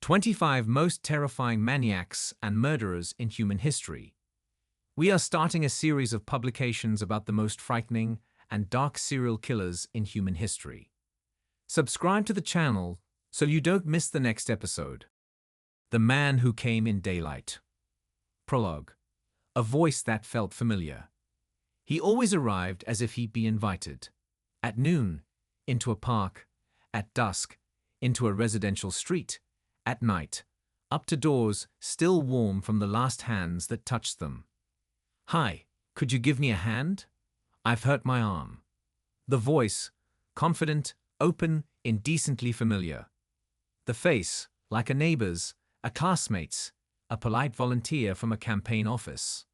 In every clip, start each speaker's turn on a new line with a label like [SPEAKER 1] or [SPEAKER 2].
[SPEAKER 1] 25 Most Terrifying Maniacs and Murderers in Human History. We are starting a series of publications about the most frightening and dark serial killers in human history. Subscribe to the channel so you don't miss the next episode. The Man Who Came in Daylight. Prologue. A voice that felt familiar. He always arrived as if he'd be invited. At noon, into a park. At dusk, into a residential street. At night, up to doors still warm from the last hands that touched them. "Hi, could you give me a hand? I've hurt my arm." The voice, confident, open, indecently familiar. The face, like a neighbor's, a classmate's, a polite volunteer from a campaign office.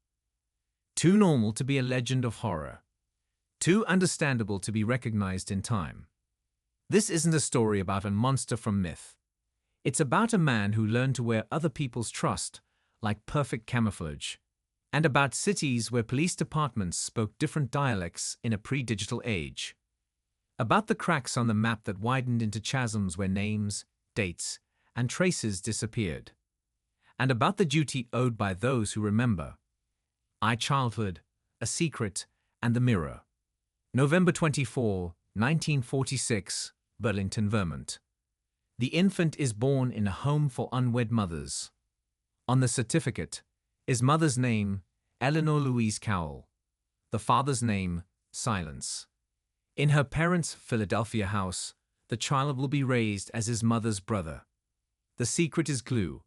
[SPEAKER 1] Too normal to be a legend of horror. Too understandable to be recognized in time. This isn't a story about a monster from myth. It's about a man who learned to wear other people's trust like perfect camouflage, and about cities where police departments spoke different dialects in a pre-digital age. About the cracks on the map that widened into chasms where names, dates, and traces disappeared. And about the duty owed by those who remember. Childhood, A Secret, and The Mirror. November 24, 1946, Burlington, Vermont. The infant is born in a home for unwed mothers. On the certificate is mother's name, Eleanor Louise Cowell. The father's name, Silence. In her parents' Philadelphia house, the child will be raised as his mother's brother. The secret is glue.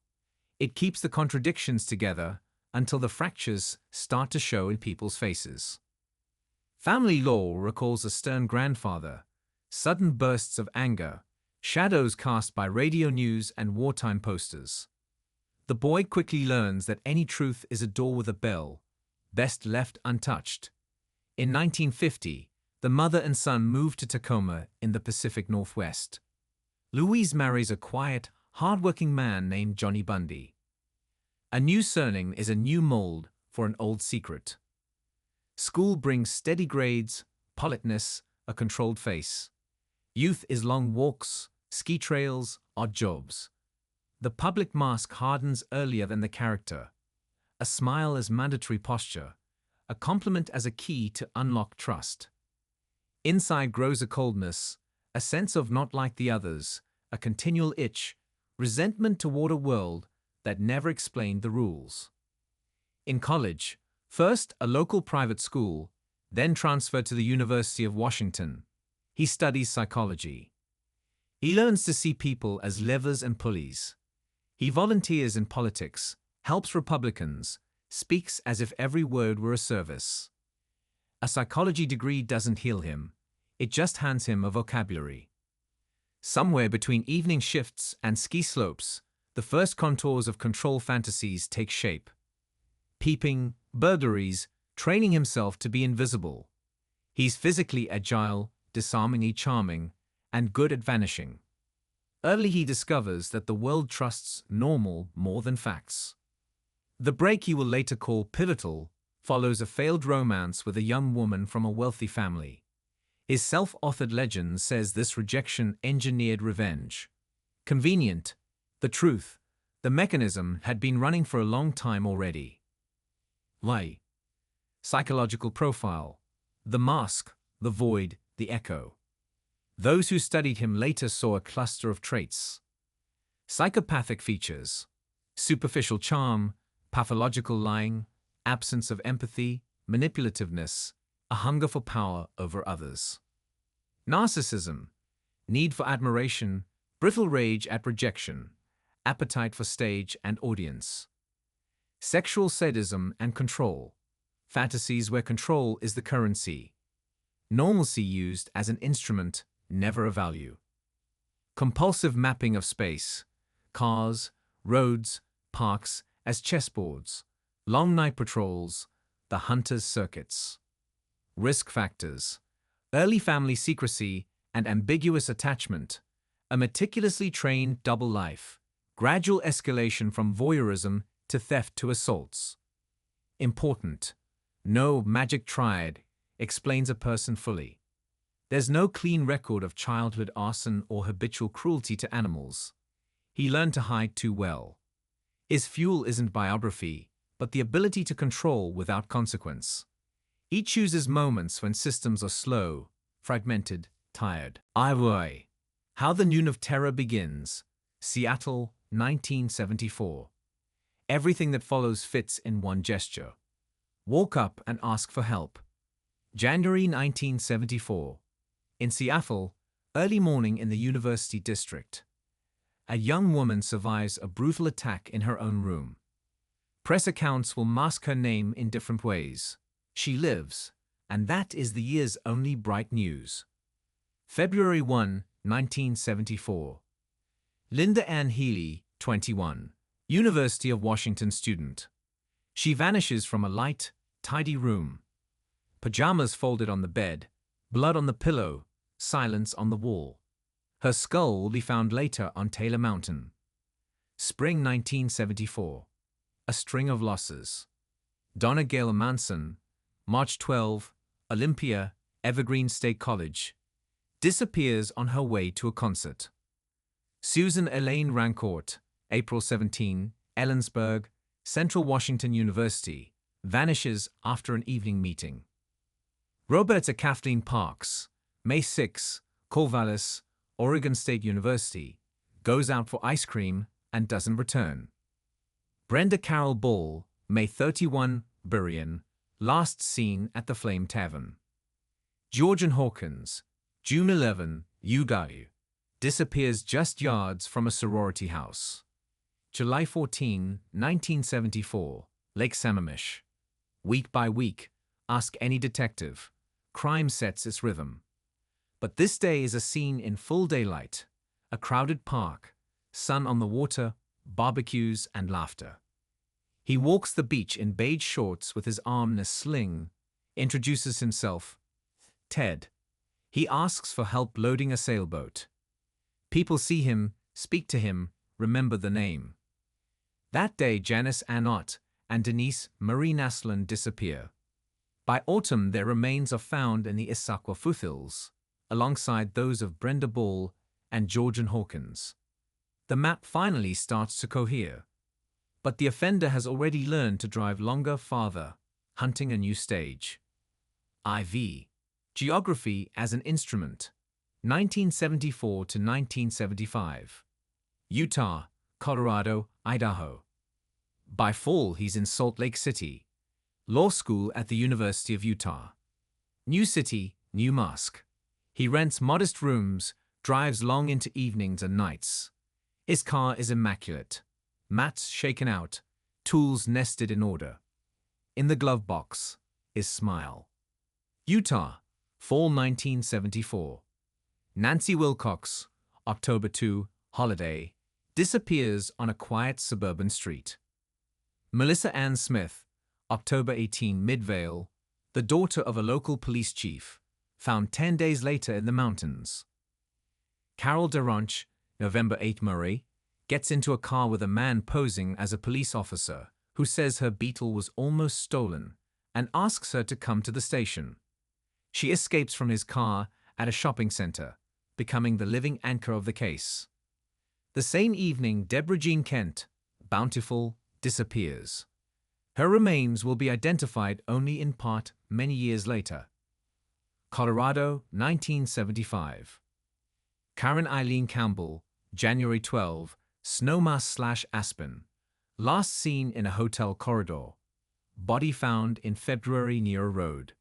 [SPEAKER 1] It keeps the contradictions together until the fractures start to show in people's faces. Family lore recalls a stern grandfather, sudden bursts of anger, shadows cast by radio news and wartime posters. The boy quickly learns that any truth is a door with a bell, best left untouched. In 1950, the mother and son moved to Tacoma in the Pacific Northwest. Louise marries a quiet, hard-working man named Johnny Bundy. A new surname is a new mold for an old secret. School brings steady grades, politeness, a controlled face. Youth is long walks, ski trails, odd jobs. The public mask hardens earlier than the character. A smile as mandatory posture, a compliment as a key to unlock trust. Inside grows a coldness, a sense of not like the others, a continual itch, resentment toward a world that never explained the rules. In college, first a local private school, then transferred to the University of Washington, he studies psychology. He learns to see people as levers and pulleys. He volunteers in politics, helps Republicans, speaks as if every word were a service. A psychology degree doesn't heal him, it just hands him a vocabulary. Somewhere between evening shifts and ski slopes, the first contours of control fantasies take shape. Peeping, burglaries, training himself to be invisible. He's physically agile, disarmingly charming, and good at vanishing. Early he discovers that the world trusts normal more than facts. The break he will later call pivotal follows a failed romance with a young woman from a wealthy family. His self-authored legend says this rejection engineered revenge. Convenient. The truth, the mechanism had been running for a long time already. Why? Psychological profile. The mask, the void, the echo. Those who studied him later saw a cluster of traits. Psychopathic features. Superficial charm, pathological lying, absence of empathy, manipulativeness, a hunger for power over others. Narcissism. Need for admiration, brittle rage at rejection, appetite for stage and audience. Sexual sadism and control. Fantasies where control is the currency. Normalcy used as an instrument, never a value. Compulsive mapping of space. Cars, roads, parks as chessboards. Long night patrols, the hunter's circuits. Risk factors. Early family secrecy and ambiguous attachment. A meticulously trained double life. Gradual escalation from voyeurism to theft to assaults. Important. No magic triad explains a person fully. There's no clean record of childhood arson or habitual cruelty to animals. He learned to hide too well. His fuel isn't biography, but the ability to control without consequence. He chooses moments when systems are slow, fragmented, tired. Idaho. How the Noon of Terror Begins. Seattle, 1974. Everything that follows fits in one gesture. Walk up and ask for help. January 1974. In Seattle, early morning in the University District. A young woman survives a brutal attack in her own room. Press accounts will mask her name in different ways. She lives, and that is the year's only bright news. February 1, 1974. Linda Ann Healy, 21, University of Washington student. She vanishes from a light, tidy room. Pajamas folded on the bed, blood on the pillow, silence on the wall. Her skull will be found later on Taylor Mountain. Spring 1974. A string of losses. Donna Gail Manson, March 12, Olympia, Evergreen State College. Disappears on her way to a concert. Susan Elaine Rancourt, April 17, Ellensburg, Central Washington University. Vanishes after an evening meeting. Roberta Kathleen Parks, May 6, Corvallis, Oregon State University. Goes out for ice cream and doesn't return. Brenda Carol Ball, May 31, Burien. Last seen at the Flame Tavern. Georgian Hawkins, June 11, Idaho. Disappears just yards from a sorority house. July 14, 1974, Lake Sammamish. Week by week, ask any detective. Crime sets its rhythm. But this day is a scene in full daylight. A crowded park, sun on the water, barbecues and laughter. He walks the beach in beige shorts with his arm in a sling, introduces himself. Ted. He asks for help loading a sailboat. People see him, speak to him, remember the name. That day Janice Ann Ott and Denise Marie Naslund disappear. By autumn their remains are found in the Issaquah foothills, alongside those of Brenda Ball and Georgian Hawkins. The map finally starts to cohere. But the offender has already learned to drive longer, farther, hunting a new stage. IV. Geography as an instrument. 1974 to 1975. Utah, Colorado, Idaho. By fall, he's in Salt Lake City. Law school at the University of Utah. New city, new mask. He rents modest rooms, drives long into evenings and nights. His car is immaculate. Mats shaken out, tools nested in order. In the glove box, his smile. Utah, fall 1974. Nancy Wilcox, October 2, holiday, disappears on a quiet suburban street. Melissa Ann Smith, October 18, Midvale, the daughter of a local police chief, found 10 days later in the mountains. Carol DeRonch, November 8, Murray, gets into a car with a man posing as a police officer who says her Beetle was almost stolen and asks her to come to the station. She escapes from his car at a shopping center, becoming the living anchor of the case. The same evening, Deborah Jean Kent, Bountiful, disappears. Her remains will be identified only in part many years later. Colorado, 1975. Karen Eileen Campbell, January 12, Snowmass/Aspen. Last seen in a hotel corridor. Body found in February near a road.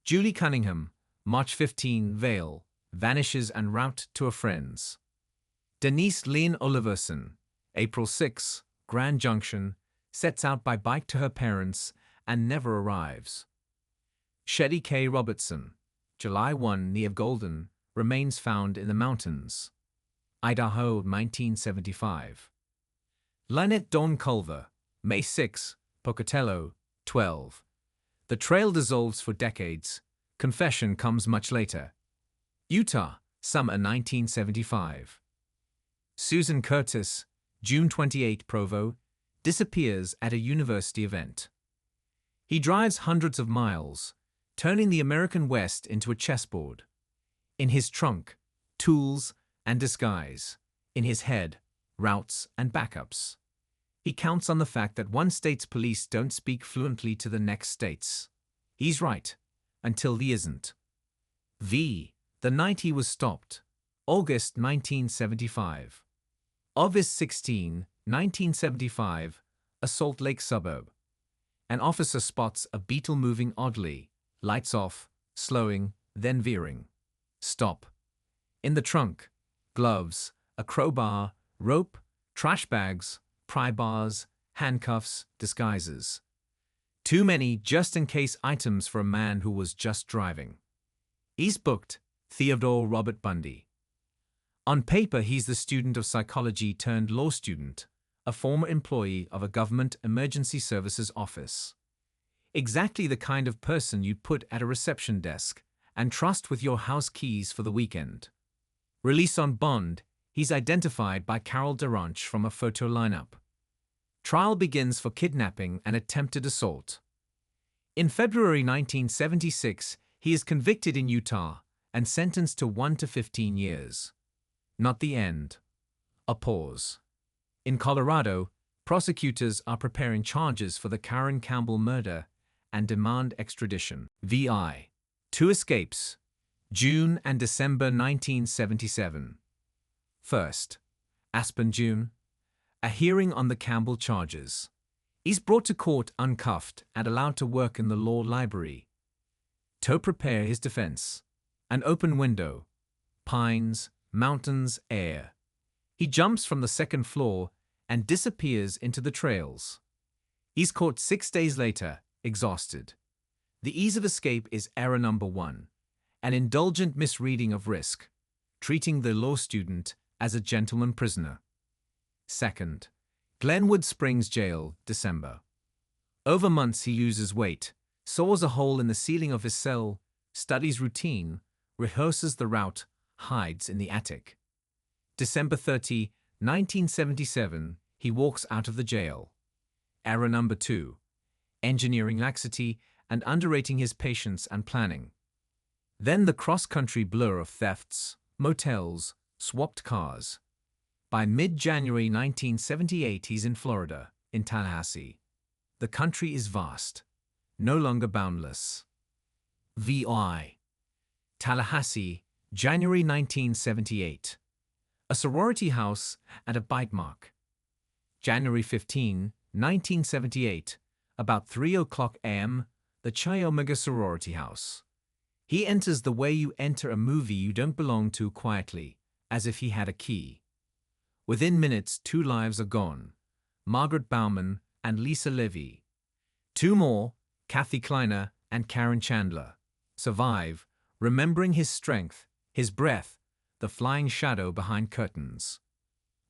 [SPEAKER 1] Julie Cunningham, March 15, Vale. Vanishes en route to a friend's. Denise Lynn Oliverson, April 6, Grand Junction. Sets out by bike to her parents and never arrives. Shetty K. Robertson, July 1, near Golden. Remains found in the mountains. Idaho, 1975. Lynette Dawn Culver, May 6, Pocatello, 12. The trail dissolves for decades. Confession comes much later. Utah, summer 1975. Susan Curtis, June 28, Provo, disappears at a university event. He drives hundreds of miles, turning the American West into a chessboard. In his trunk, tools and disguise. In his head, routes, and backups. He counts on the fact that one state's police don't speak fluently to the next state's. He's right, until he isn't. The night he was stopped, August 1975. August 16, 1975, a Salt Lake suburb. An officer spots a Beetle moving oddly, lights off, slowing, then veering. Stop. In the trunk, gloves, a crowbar, rope, trash bags, pry bars, handcuffs, disguises. Too many just-in-case items for a man who was just driving. He's booked Theodore Robert Bundy. On paper, he's the student of psychology turned law student, a former employee of a government emergency services office. Exactly the kind of person you'd put at a reception desk and trust with your house keys for the weekend. Released on bond, he's identified by Carol DeRanch from a photo lineup. Trial begins for kidnapping and attempted assault. In February 1976, he is convicted in Utah and sentenced to 1 to 15 years. Not the end. A pause. In Colorado, prosecutors are preparing charges for the Karen Campbell murder and demand extradition. VI. 2 escapes. June and December 1977. First, Aspen, June. A hearing on the Campbell charges. He's brought to court uncuffed and allowed to work in the law library. To prepare his defense. An open window. Pines, mountains, air. He jumps from the second floor and disappears into the trails. He's caught 6 days later, exhausted. The ease of escape is error number 1, an indulgent misreading of risk, treating the law student as a gentleman prisoner. Second, Glenwood Springs Jail, December. Over months he loses weight, saws a hole in the ceiling of his cell, studies routine, rehearses the route, hides in the attic. December 30, 1977, he walks out of the jail. Error number 2, engineering laxity and underrating his patience and planning. Then the cross-country blur of thefts, motels, swapped cars. By mid-January 1978, he's in Florida, in Tallahassee. The country is vast, no longer boundless. VI. Tallahassee, January 1978. A sorority house and a bite mark. January 15, 1978, about 3:00 a.m., the Chi Omega sorority house. He enters the way you enter a movie you don't belong to quietly, as if he had a key. Within minutes, 2 lives are gone, Margaret Bauman and Lisa Levy. 2 more, Kathy Kleiner and Karen Chandler, survive, remembering his strength, his breath, the flying shadow behind curtains.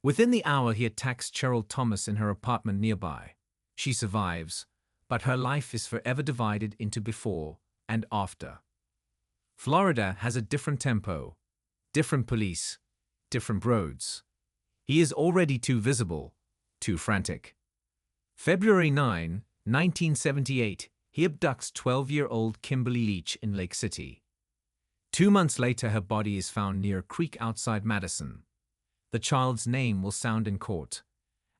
[SPEAKER 1] Within the hour, he attacks Cheryl Thomas in her apartment nearby. She survives, but her life is forever divided into before and after. Florida has a different tempo, different police, different roads. He is already too visible, too frantic. February 9, 1978, he abducts 12-year-old Kimberly Leach in Lake City. 2 months later, her body is found near a creek outside Madison. The child's name will sound in court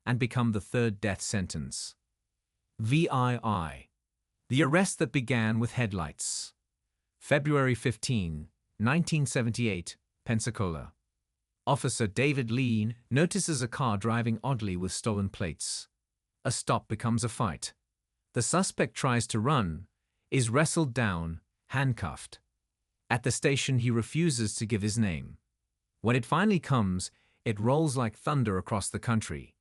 [SPEAKER 1] and become the 3rd death sentence. VII. The arrest that began with headlights. February 15, 1978, Pensacola. Officer David Lee notices a car driving oddly with stolen plates. A stop becomes a fight. The suspect tries to run, is wrestled down, handcuffed. At the station, he refuses to give his name. When it finally comes, it rolls like thunder across the country.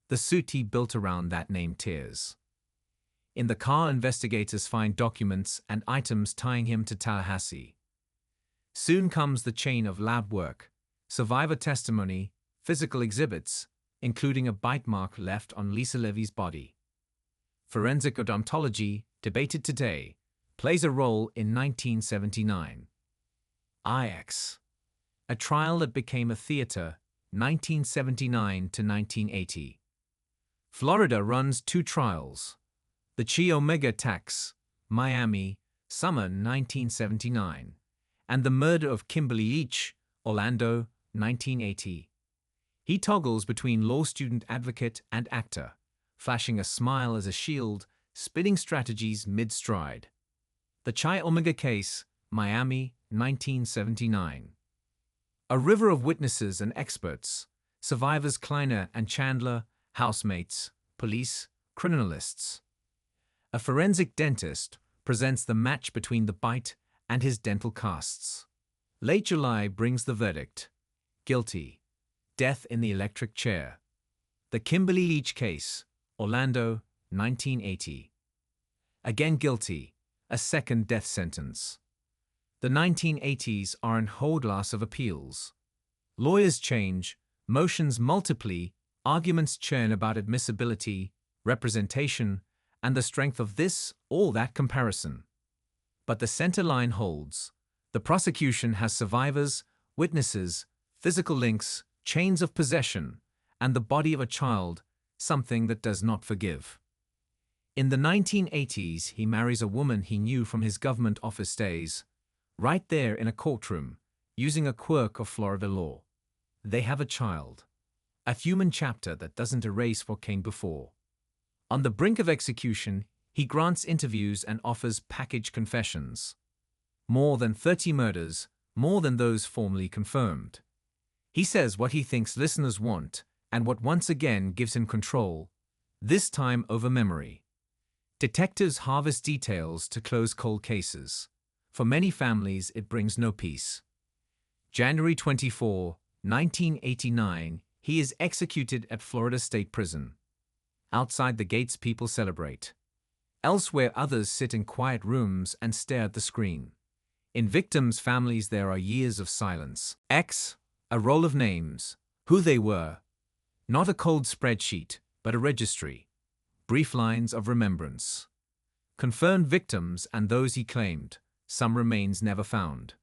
[SPEAKER 1] The suit he built around that name tears. In the car, investigators find documents and items tying him to Tallahassee. Soon comes the chain of lab work, survivor testimony, physical exhibits, including a bite mark left on Lisa Levy's body. Forensic odontology, debated today, plays a role in 1979. IX. A trial that became a theater, 1979 to 1980. Florida runs 2 trials. The Chi Omega tax, Miami, summer 1979, and the murder of Kimberly Leach, Orlando, 1980. He toggles between law student advocate and actor, flashing a smile as a shield, spinning strategies mid-stride. The Chi Omega Case, Miami, 1979. A river of witnesses and experts, survivors Kleiner and Chandler, housemates, police, criminalists. A forensic dentist presents the match between the bite and his dental casts. Late July brings the verdict. Guilty. Death in the electric chair. The Kimberly Leach Case, Orlando, 1980. Again guilty. A second death sentence. The 1980s are an hourglass of appeals. Lawyers change, motions multiply, arguments churn about admissibility, representation, and the strength of this or that comparison. But the center line holds. The prosecution has survivors, witnesses, physical links, chains of possession, and the body of a child, something that does not forgive. In the 1980s, he marries a woman he knew from his government office days, right there in a courtroom, using a quirk of Florida law. They have a child. A human chapter that doesn't erase what came before. On the brink of execution, he grants interviews and offers package confessions. More than 30 murders, more than those formally confirmed. He says what he thinks listeners want, and what once again gives him control, this time over memory. Detectives harvest details to close cold cases. For many families, it brings no peace. January 24, 1989, he is executed at Florida State Prison. Outside the gates, people celebrate. Elsewhere, others sit in quiet rooms and stare at the screen. In victims' families, there are years of silence. X, a roll of names, who they were. Not a cold spreadsheet, but a registry. Brief lines of remembrance. Confirmed victims and those he claimed, some remains never found.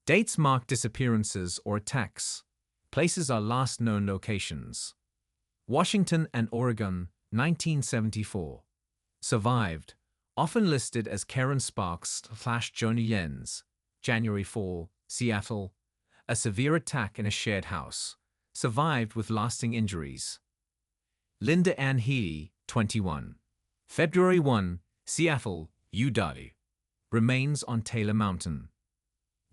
[SPEAKER 1] Dates mark disappearances or attacks. Places are last known locations. Washington and Oregon, 1974. Survived, often listed as Karen Sparks/Joni Jens. January 4, Seattle. A severe attack in a shared house. Survived with lasting injuries. Linda Ann Healy, 21. February 1, Seattle, Idaho. Remains on Taylor Mountain.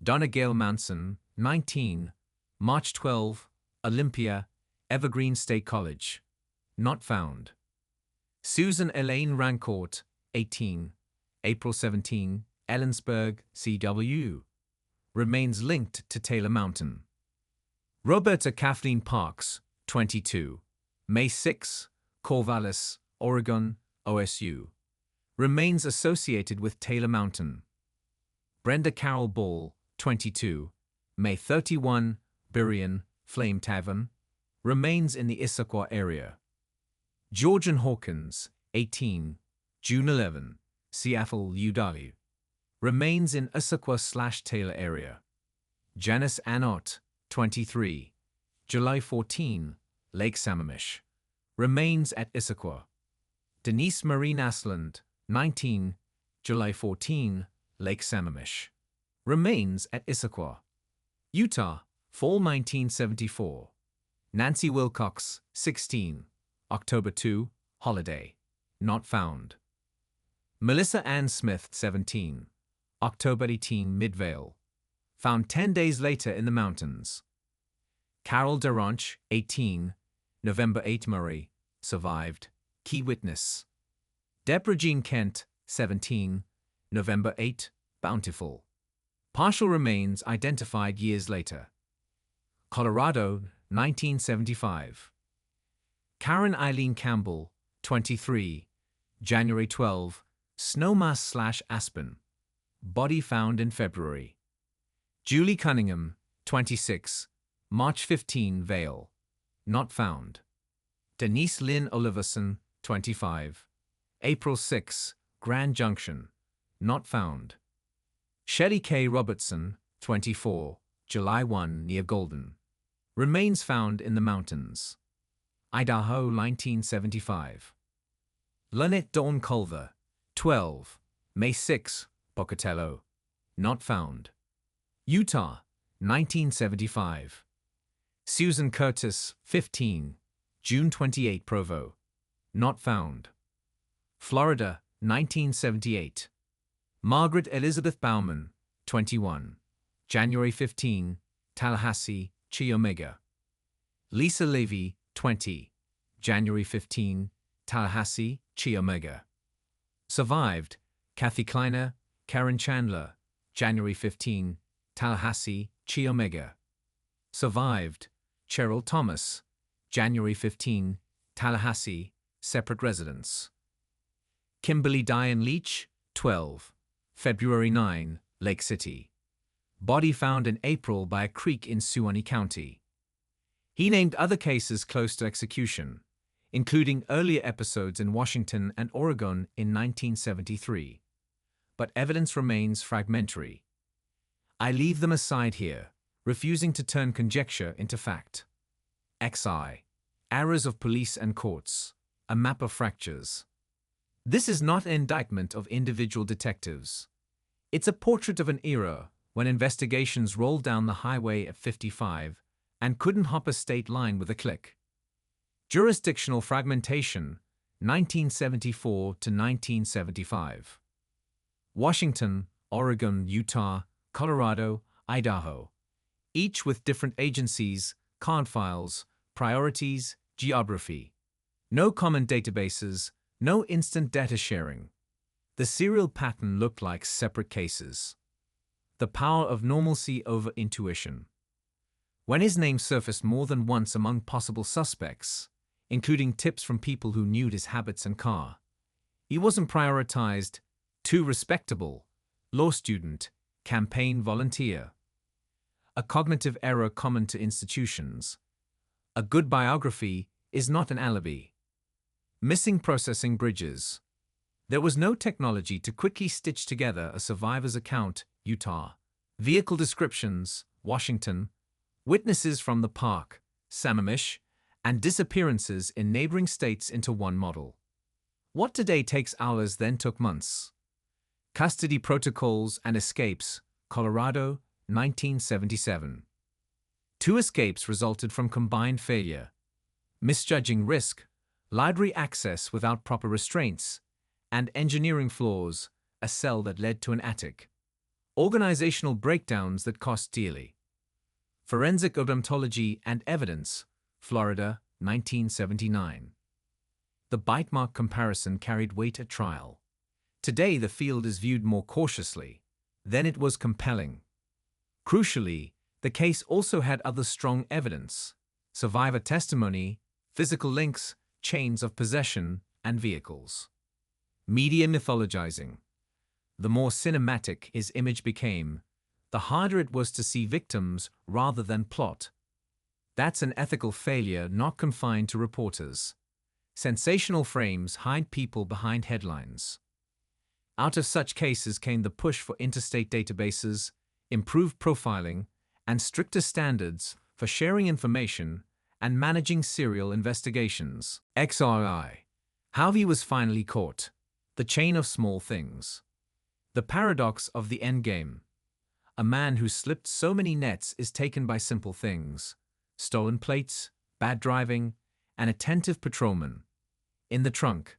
[SPEAKER 1] Donna Gail Manson, 19. March 12, Olympia, Evergreen State College. Not found. Susan Elaine Rancourt, 18. April 17, Ellensburg, CW. Remains linked to Taylor Mountain. Roberta Kathleen Parks, 22. May 6, Corvallis, Oregon, OSU. Remains associated with Taylor Mountain. Brenda Carol Ball, 22. May 31, Burien, Flame Tavern. Remains in the Issaquah area. Georgian Hawkins, 18. June 11, Seattle, Idaho. Remains in Issaquah/Taylor area. Janice Annott, 23. July 14, Lake Sammamish. Remains at Issaquah. Denise Marie Naslund, 19. July 14, Lake Sammamish. Remains at Issaquah. Utah, fall 1974. Nancy Wilcox, 16. October 2, Holiday. Not found. Melissa Ann Smith, 17. October 18, Midvale. Found 10 days later in the mountains. Carol DeRonch, 18. November 8, Murray. Survived. Key witness. Deborah Jean Kent, 17. November 8, Bountiful. Partial remains identified years later. Colorado, 1975. Karen Eileen Campbell, 23. January 12, Snowmass/Aspen. Body found in February. Julie Cunningham, 26. March 15, Vale. Not found. Denise Lynn Oliverson, 25. April 6, Grand Junction. Not found. Shelley K. Robertson, 24. July 1, near Golden. Remains found in the mountains. Idaho, 1975. Lynette Dawn Culver, 12. May 6, Pocatello. Not found. Utah, 1975. Susan Curtis, 15, June 28, Provo. Not found. Florida, 1978. Margaret Elizabeth Bauman, 21, January 15, Tallahassee, Chi Omega. Lisa Levy, 20, January 15, Tallahassee, Chi Omega. Survived, Kathy Kleiner, Karen Chandler, January 15, Tallahassee, Chi Omega. Survived, Cheryl Thomas, January 15, Tallahassee, separate residence. Kimberly Leach, 12, February 9, Lake City. Body found in April by a creek in Suwannee County. He named other cases close to execution, including earlier episodes in Washington and Oregon in 1973. But evidence remains fragmentary. I leave them aside here, refusing to turn conjecture into fact. XI. Errors of police and courts. A map of fractures. This is not an indictment of individual detectives. It's a portrait of an era when investigations rolled down the highway at 55 and couldn't hop a state line with a click. Jurisdictional fragmentation, 1974 to 1975. Washington, Oregon, Utah, Colorado, Idaho. Each with different agencies, card files, priorities, geography. No common databases, no instant data sharing. The serial pattern looked like separate cases. The power of normalcy over intuition. When his name surfaced more than once among possible suspects, including tips from people who knew his habits and car, he wasn't prioritized. Too respectable, law student, campaign volunteer. A cognitive error common to institutions. A good biography is not an alibi. Missing processing bridges. There was no technology to quickly stitch together a survivor's account, Utah, vehicle descriptions, Washington, witnesses from the park, Sammamish, and disappearances in neighboring states into one model. What today takes hours then took months. Custody protocols and escapes, Colorado, 1977. 2 escapes resulted from combined failure. Misjudging risk, library access without proper restraints, and engineering flaws, a cell that led to an attic. Organizational breakdowns that cost dearly. Forensic odontology and evidence, Florida, 1979. The bite mark comparison carried weight at trial. Today the field is viewed more cautiously. Then it was compelling. Crucially, the case also had other strong evidence: survivor testimony, physical links, chains of possession, and vehicles. Media mythologizing. The more cinematic his image became, the harder it was to see victims rather than plot. That's an ethical failure not confined to reporters. Sensational frames hide people behind headlines. Out of such cases came the push for interstate databases, improved profiling, and stricter standards for sharing information and managing serial investigations. XRI. How he was finally caught. The chain of small things. The paradox of the endgame. A man who slipped so many nets is taken by simple things: stolen plates, bad driving, an attentive patrolman. In the trunk,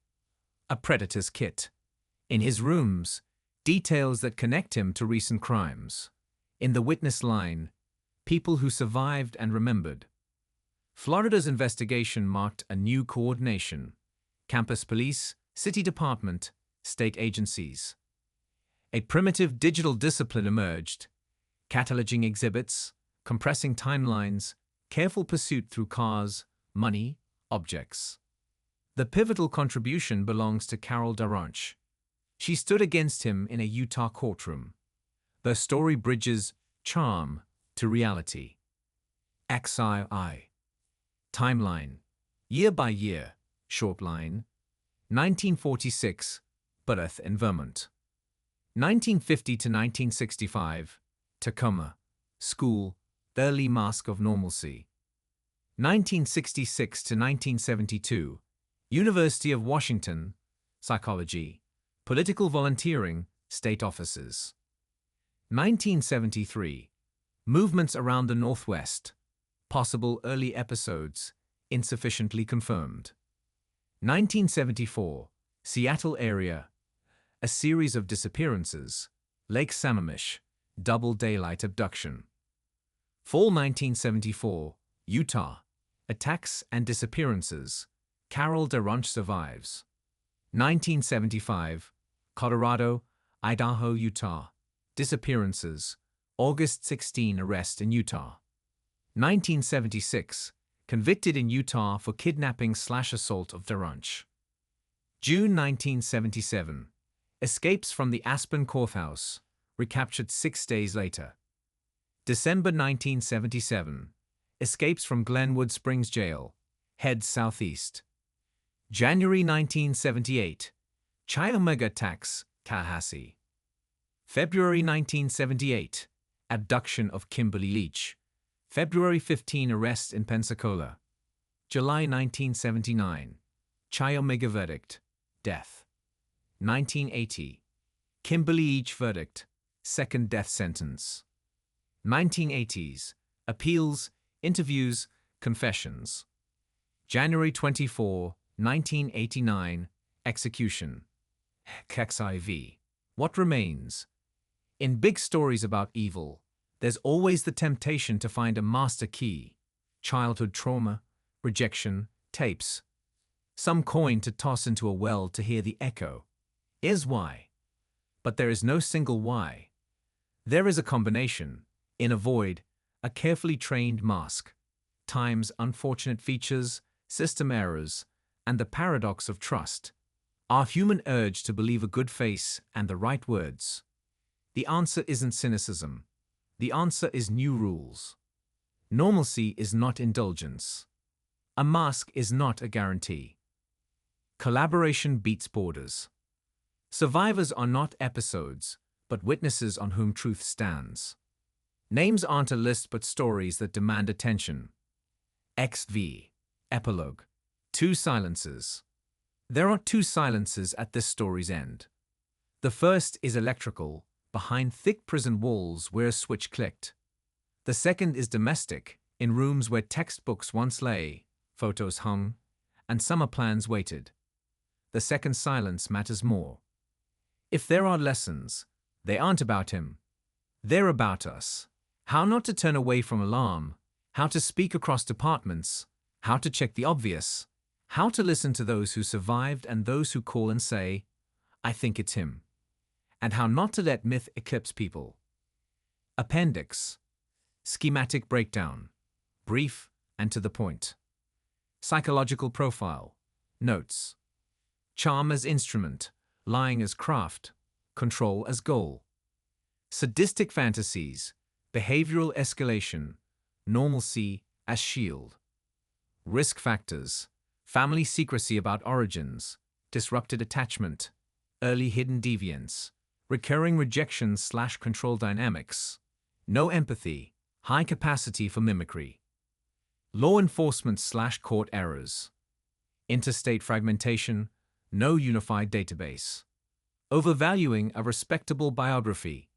[SPEAKER 1] a predator's kit. In his rooms, details that connect him to recent crimes. In the witness line, people who survived and remembered. Florida's investigation marked a new coordination: campus police, city department, state agencies. A primitive digital discipline emerged: cataloging exhibits, compressing timelines, careful pursuit through cars, money, objects. The pivotal contribution belongs to Carol Daranch. She stood against him in a Utah courtroom. The story bridges charm to reality. XII. Timeline. Year by year. Short line. 1946. Birth in Vermont. 1950 to 1965. Tacoma. School. Early mask of normalcy. 1966 to 1972. University of Washington. Psychology. Political volunteering. State offices. 1973. Movements around the Northwest. Possible early episodes, insufficiently confirmed. 1974, Seattle area. A series of disappearances. Lake Sammamish, double daylight abduction. Fall 1974, Utah. Attacks and disappearances. Carol DeRanch survives. 1975, Colorado, Idaho, Utah. Disappearances. August 16 arrest in Utah. 1976, convicted in Utah for kidnapping/assault of DeRanch. June 1977, escapes from the Aspen courthouse, recaptured 6 days later. December 1977, escapes from Glenwood Springs Jail, heads southeast. January 1978, Chi Omega attacks, Tallahassee. February 1978, abduction of Kimberly Leach. February 15 arrest in Pensacola. July 1979, Chi Omega verdict, death. 1980, Kimberly Leach verdict, second death sentence. 1980s, appeals, interviews, confessions. January 24, 1989, execution. XIV. What remains? In big stories about evil, there's always the temptation to find a master key. Childhood trauma, rejection, tapes. Some coin to toss into a well to hear the echo. Is why. But there is no single why. There is a combination, in a void, a carefully trained mask. Time's unfortunate features, system errors, and the paradox of trust. Our human urge to believe a good face and the right words. The answer isn't cynicism. The answer is new rules. Normalcy is not indulgence. A mask is not a guarantee. Collaboration beats borders. Survivors are not episodes, but witnesses on whom truth stands. Names aren't a list but stories that demand attention. XV. Epilogue. 2 silences. There are 2 silences at this story's end. The first is electrical, behind thick prison walls where a switch clicked. The second is domestic, in rooms where textbooks once lay, photos hung, and summer plans waited. The second silence matters more. If there are lessons, they aren't about him. They're about us. How not to turn away from alarm, how to speak across departments, how to check the obvious, how to listen to those who survived and those who call and say, I think it's him. And how not to let myth eclipse people. Appendix. Schematic breakdown. Brief and to the point. Psychological profile. Notes. Charm as instrument, lying as craft, control as goal. Sadistic fantasies, behavioral escalation, normalcy as shield. Risk factors, family secrecy about origins, disrupted attachment, early hidden deviance, recurring rejection/control dynamics, no empathy, high capacity for mimicry. Law enforcement/court errors. Interstate fragmentation, no unified database. Overvaluing a respectable biography.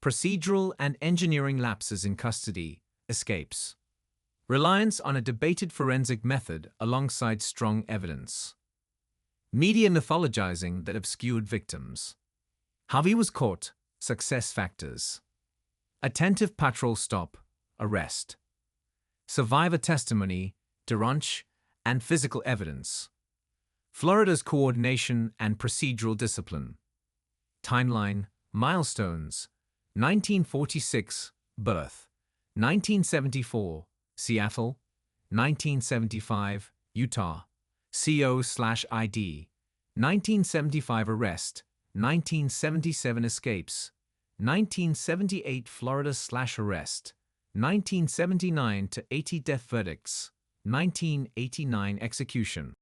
[SPEAKER 1] Procedural and engineering lapses in custody, escapes. Reliance on a debated forensic method alongside strong evidence. Media mythologizing that obscured victims. How he was caught, success factors. Attentive patrol stop, arrest. Survivor testimony, DeRanch, and physical evidence. Florida's coordination and procedural discipline. Timeline, milestones. 1946, birth. 1974, Seattle. 1975, Utah. CO/ID. 1975 arrest. 1977 escapes. 1978 Florida/arrest. 1979 to 80 death verdicts. 1989 execution.